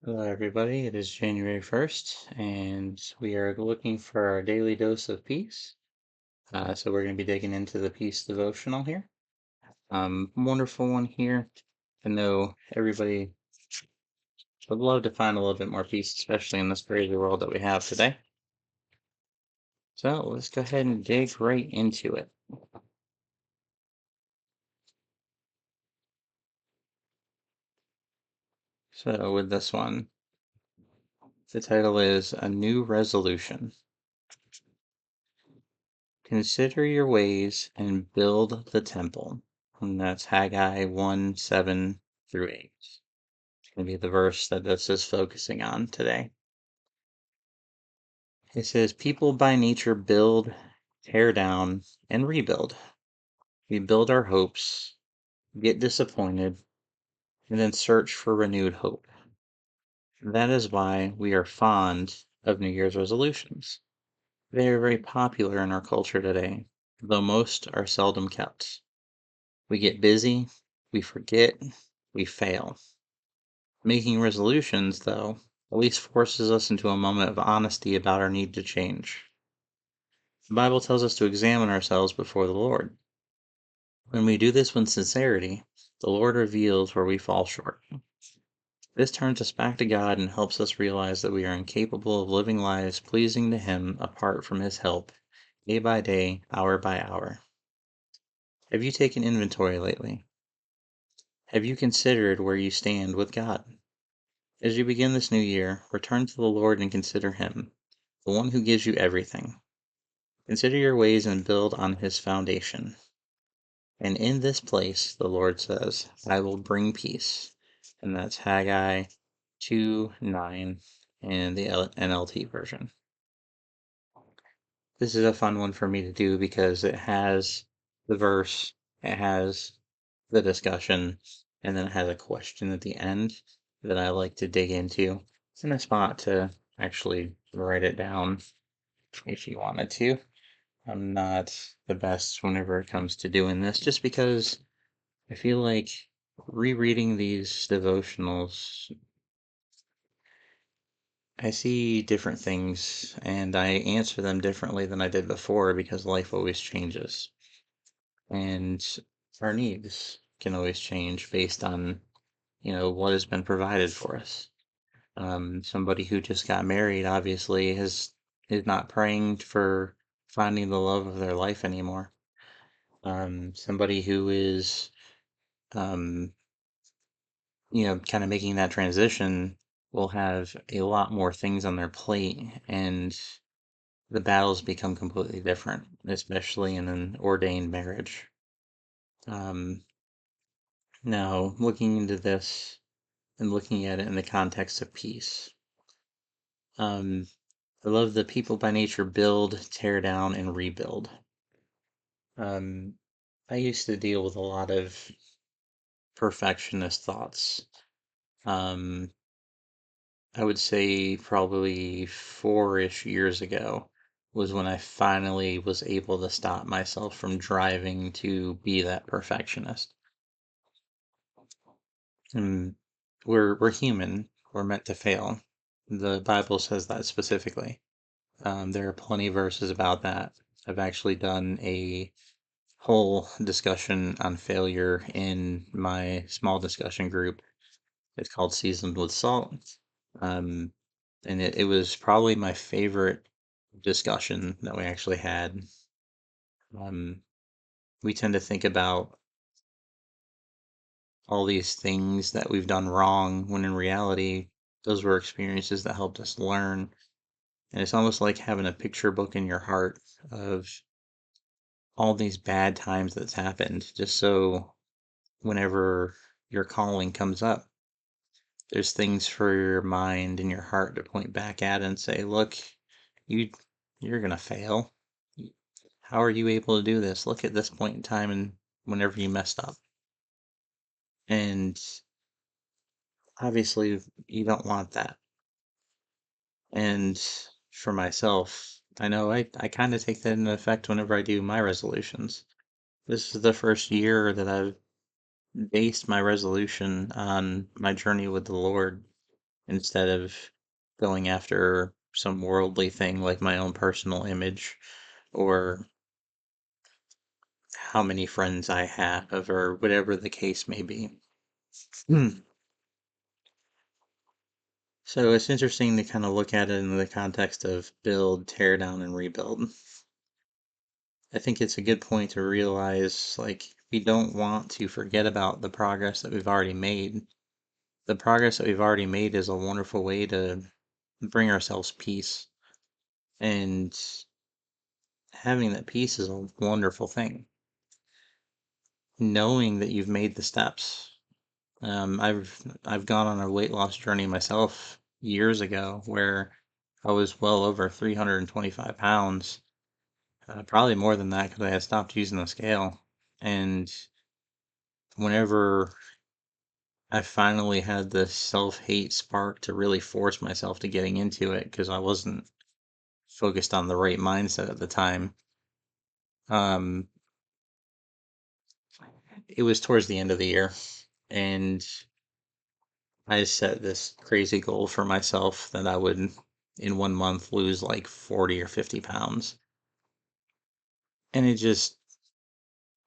Hello, everybody. It is January 1st, and we are looking for our daily dose of peace. So, we're going to be digging into the peace devotional here. Wonderful one here. I know everybody would love to find a little bit more peace, especially in this crazy world that we have today. So, let's go ahead and dig right into it. So, with this one, the title is A New Resolution. Consider your ways and build the temple. And that's Haggai 1 7 through 8. It's going to be the verse that this is focusing on today. It says, people by nature build, tear down, and rebuild. We build our hopes, get disappointed, and then search for renewed hope. That is why we are fond of New Year's resolutions. They are very popular in our culture today, though most are seldom kept. We get busy, we forget, we fail. Making resolutions, though, at least forces us into a moment of honesty about our need to change. The Bible tells us to examine ourselves before the Lord. When we do this with sincerity, the Lord reveals where we fall short. This turns us back to God and helps us realize that we are incapable of living lives pleasing to Him apart from His help, day by day, hour by hour. Have you taken inventory lately? Have you considered where you stand with God? As you begin this new year, return to the Lord and consider Him, the one who gives you everything. Consider your ways and build on His foundation. And in this place, the Lord says, I will bring peace. And that's Haggai 2:9 in the NLT version. This is a fun one for me to do because it has the verse, it has the discussion, and then it has a question at the end that I like to dig into. It's in a spot to actually write it down if you wanted to. I'm not the best whenever it comes to doing this, just because I feel like rereading these devotionals, I see different things and I answer them differently than I did before because life always changes. And our needs can always change based on, what has been provided for us. Somebody who just got married obviously is not praying for finding the love of their life anymore. Somebody who is um, kind of making that transition will have a lot more things on their plate, and the battles become completely different, especially in an ordained marriage. Um, Now, looking into this and looking at it in the context of peace, um, I love the people by nature build, tear down, and rebuild. Um, I used to deal with a lot of perfectionist thoughts. Um, I would say probably 4-ish years ago was when I finally was able to stop myself from driving to be that perfectionist. And we're human. We're meant to fail. The Bible says that specifically. There are plenty of verses about that. I've actually done a whole discussion on failure in my small discussion group. It's called Seasoned with Salt. Um, and it was probably my favorite discussion that we actually had. Um, we tend to think about all these things that we've done wrong when in reality, those were experiences that helped us learn. And it's almost like having a picture book in your heart of all these bad times that's happened, just so whenever your calling comes up, there's things for your mind and your heart to point back at and say, look, you you're gonna fail. How are you able to do this? Look at this point in time and whenever you messed up. And obviously you don't want that. And for myself, I know I kind of take that into effect whenever I do my resolutions. This is the first year that I've based my resolution on my journey with the Lord. instead of going after some worldly thing like my own personal image or how many friends I have or whatever the case may be. Hmm. So it's interesting to kind of look at it in the context of build, tear down, and rebuild. I think it's a good point to realize like we don't want to forget about the progress that we've already made. The progress that we've already made is a wonderful way to bring ourselves peace. And having that peace is a wonderful thing. Knowing that you've made the steps. I've gone on a weight loss journey myself years ago where I was well over 325 pounds, probably more than that because I had stopped using the scale. And whenever I finally had the self-hate spark to really force myself to getting into it because I wasn't focused on the right mindset at the time. Um, it was towards the end of the year, and I set this crazy goal for myself that I would, in 1 month, lose like 40 or 50 pounds. And it just,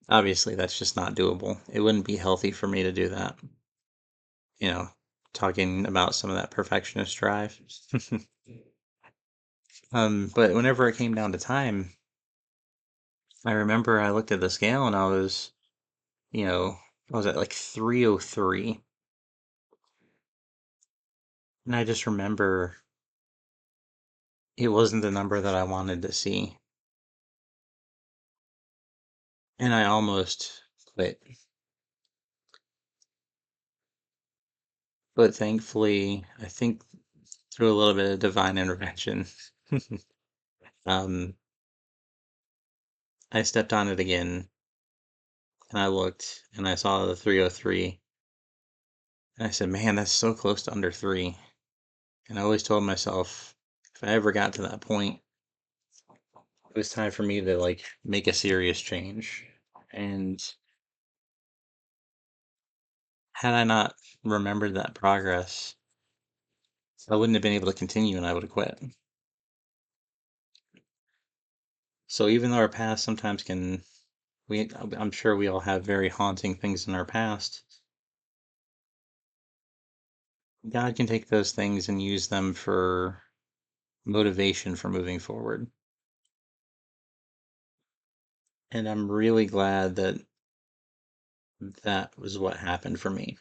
obviously, that's just not doable. It wouldn't be healthy for me to do that. You know, talking about some of that perfectionist drive. But whenever it came down to time, I remember I looked at the scale and you know, I was at like 303. And I just remember it wasn't the number that I wanted to see. And I almost quit. But thankfully, I think through a little bit of divine intervention, um, I stepped on it again and I looked and I saw the 303. And I said, man, that's so close to under three. And I always told myself if I ever got to that point, it was time for me to like make a serious change. And had I not remembered that progress, I wouldn't have been able to continue and I would have quit. So even though our past sometimes can, I'm sure we all have very haunting things in our past. God can take those things and use them for motivation for moving forward. And I'm really glad that that was what happened for me.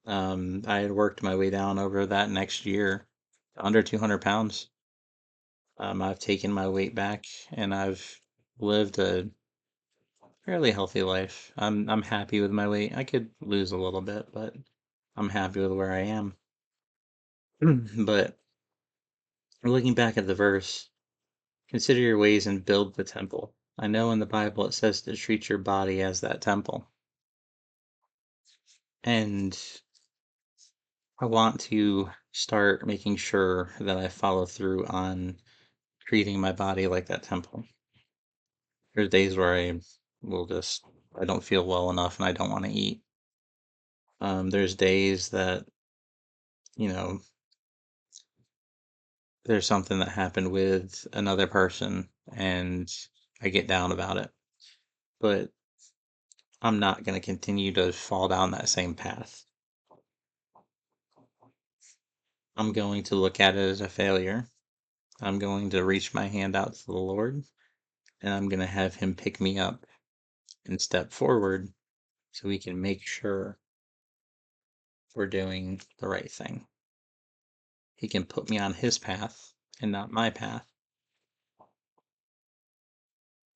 I had worked my way down over that next year to under 200 pounds. I've taken my weight back and I've lived a fairly healthy life. I'm happy with my weight. I could lose a little bit, but I'm happy with where I am. But looking back at the verse, consider your ways and build the temple. I know in the Bible it says to treat your body as that temple. And I want to start making sure that I follow through on treating my body like that temple. There's days where I don't feel well enough and I don't want to eat. There's days that, you know, there's something that happened with another person and I get down about it. But I'm not going to continue to fall down that same path. I'm going to look at it as a failure. I'm going to reach my hand out to the Lord and I'm going to have Him pick me up and step forward so we can make sure we're doing the right thing. He can put me on His path and not my path.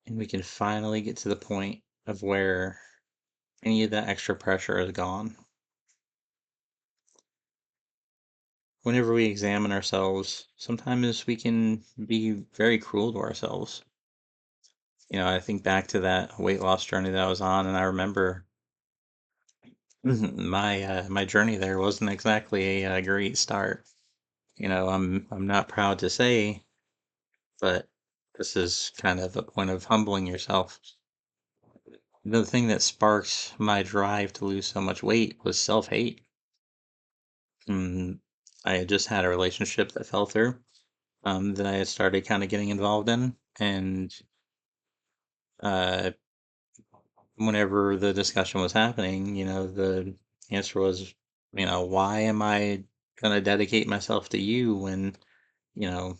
And we can finally get to the point of where any of that extra pressure is gone. Whenever we examine ourselves, sometimes we can be very cruel to ourselves. I think back to that weight loss journey that I was on, and I remember my journey there wasn't exactly a great start. I'm not proud to say, but this is kind of a point of humbling yourself. The thing that sparked my drive to lose so much weight was self-hate. Mm, I had just had a relationship that fell through, that I had started kind of getting involved in. And uh, whenever the discussion was happening, the answer was, why am I going to dedicate myself to you when, you know,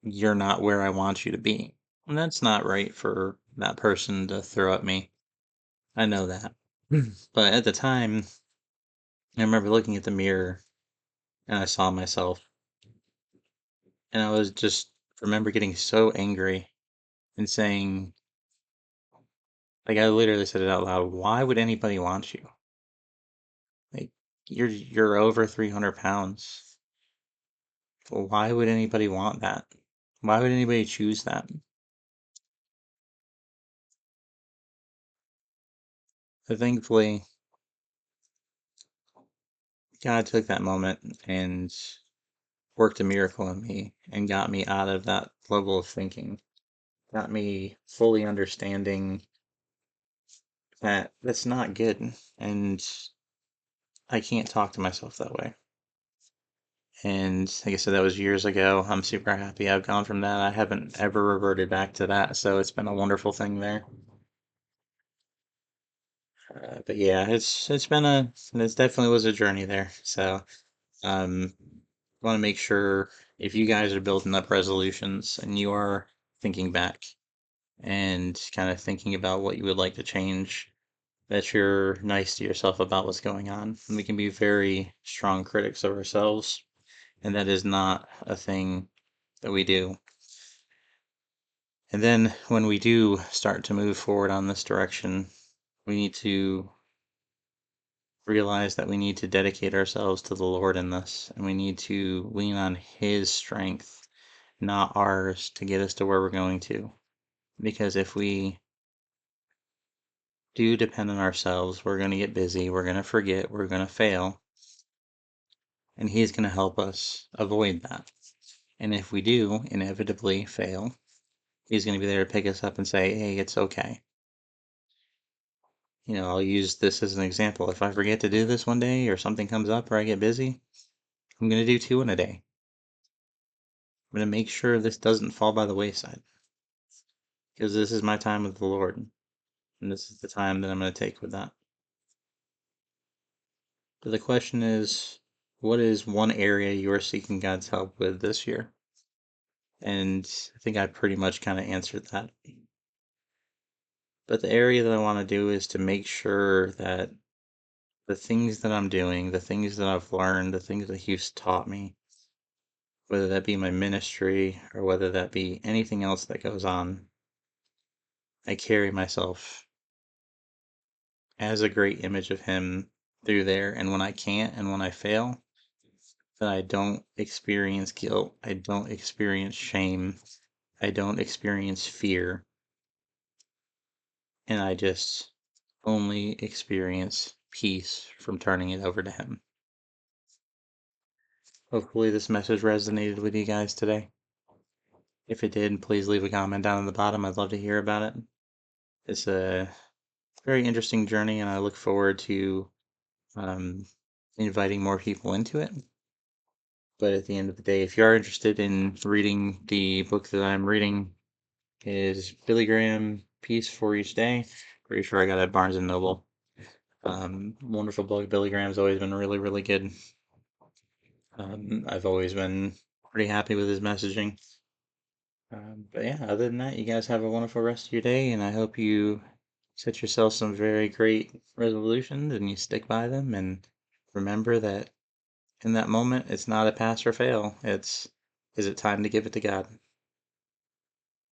you're not where I want you to be? And that's not right for that person to throw at me. I know that. But at the time, I remember looking at the mirror and I saw myself, and I was just remember getting so angry and saying, like, I literally said it out loud, why would anybody want you? Like, you're over 300 pounds. Well, why would anybody want that? Why would anybody choose that? But thankfully, God took that moment and worked a miracle in me and got me out of that level of thinking, got me fully understanding that that's not good. And I can't talk to myself that way. And like I said, that was years ago. I'm super happy I've gone from that. I haven't ever reverted back to that. So it's been a wonderful thing there. But yeah, it's been it definitely was a journey there. So um, want to make sure if you guys are building up resolutions and you are thinking back and kind of thinking about what you would like to change, that you're nice to yourself about what's going on. And we can be very strong critics of ourselves, and that is not a thing that we do. And then when we do start to move forward on this direction, we need to realize that we need to dedicate ourselves to the Lord in this, and we need to lean on His strength, not ours, to get us to where we're going to. Because if we do depend on ourselves, we're going to get busy, we're going to forget, we're going to fail, and He's going to help us avoid that. And if we do inevitably fail, He's going to be there to pick us up and say, hey, it's okay. I'll use this as an example. If I forget to do this one day or something comes up or I get busy, I'm going to do two in a day. I'm going to make sure this doesn't fall by the wayside because this is my time with the Lord and this is the time that I'm going to take with that. But the question is, what is one area you are seeking God's help with this year? And I think I pretty much kind of answered that. But the area that I want to do is to make sure that the things that I'm doing, the things that I've learned, the things that He's taught me, whether that be my ministry or whether that be anything else that goes on, I carry myself as a great image of Him through there. And when I can't and when I fail, that I don't experience guilt, I don't experience shame, I don't experience fear, and I just only experience peace from turning it over to Him. Hopefully, this message resonated with you guys today. If it did, please leave a comment down at the bottom. I'd love to hear about it. It's a very interesting journey, and I look forward to um, inviting more people into it. But at the end of the day, if you are interested in reading the book that I'm reading, is Billy Graham Peace for Each Day. Pretty sure I got it at Barnes and Noble. Wonderful book. Billy Graham's always been really, really good. I've always been pretty happy with his messaging. But yeah, other than that, you guys have a wonderful rest of your day, and I hope you set yourself some very great resolutions and you stick by them. And remember that in that moment, it's not a pass or fail. Is it time to give it to God?